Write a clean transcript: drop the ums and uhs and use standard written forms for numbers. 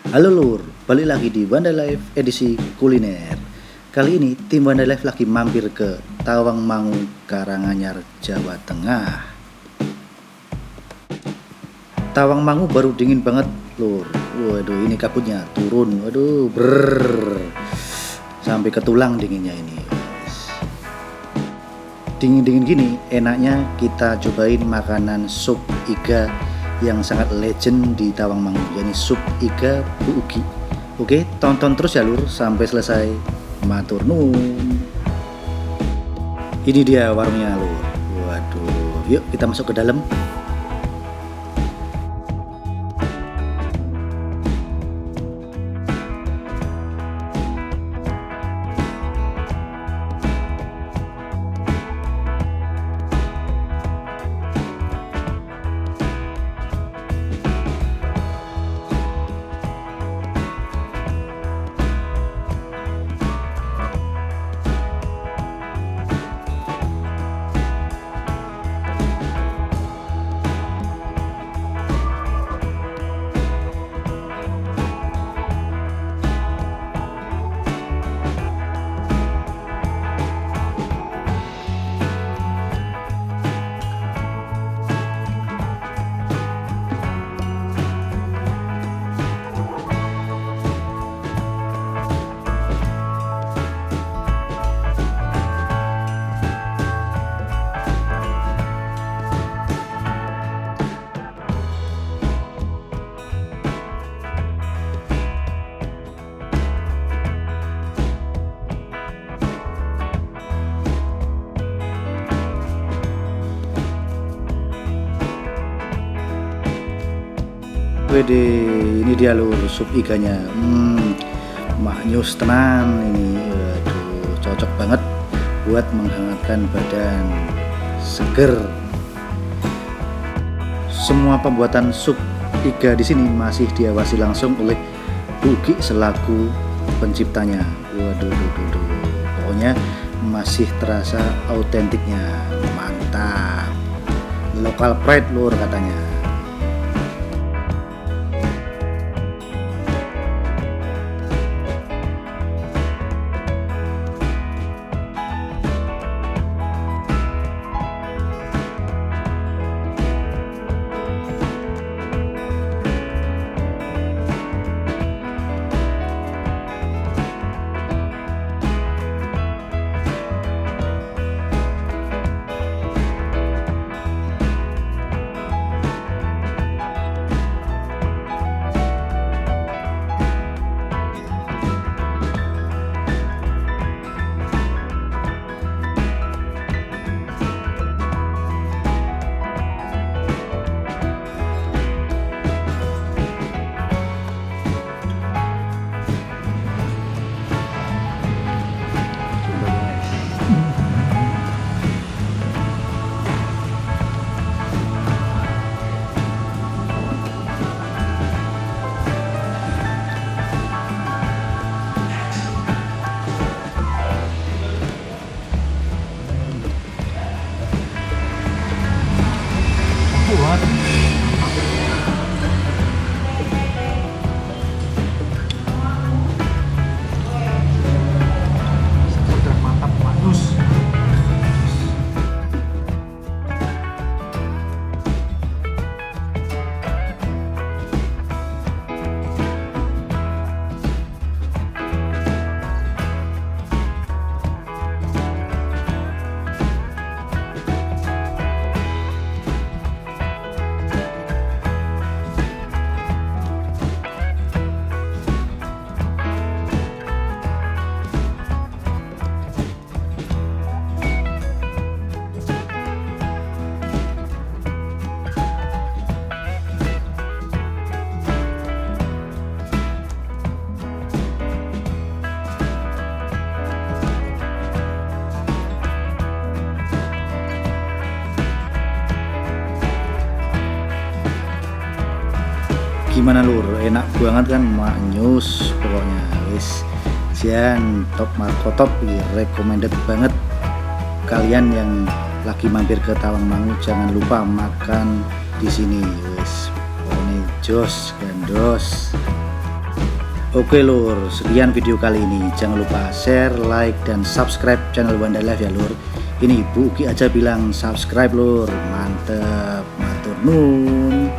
Halo Lur, balik lagi di Wanda Life edisi kuliner. Kali ini tim Wanda Life lagi mampir ke Tawangmangu, Karanganyar, Jawa Tengah. Tawangmangu baru dingin banget Lur. Waduh, ini kabutnya turun. Waduh, sampai ke tulang dinginnya ini. Dingin-dingin gini, enaknya kita cobain makanan sup iga yang sangat legend di Tawangmangu, yakni sup iga Bu Ugi. Oke, tonton terus ya Lur sampai selesai. Matur nuwun. Ini dia warungnya Lur. Waduh, yuk kita masuk ke dalam. Wede, ini dia Lur sup iganya. Maknyus tenan ini. Waduh, cocok banget buat menghangatkan badan, seger. Semua pembuatan sup iga di sini masih diawasi langsung oleh Bu Ugi selaku penciptanya. Waduh, pokoknya masih terasa autentiknya. Mantap. Local pride Lur katanya. Gimana Lur, enak banget kan, maknyus pokoknya. Wis Jian top markotop, recommended banget. Kalian yang lagi mampir ke Tawangmangu jangan lupa makan di sini. Wis pokoknya jos gandos. Oke lur, sekian video kali ini. Jangan lupa share, like, dan subscribe channel Wanda Life ya lur. Ini Bu Uki aja bilang subscribe lur. Mantep, matur nuwun.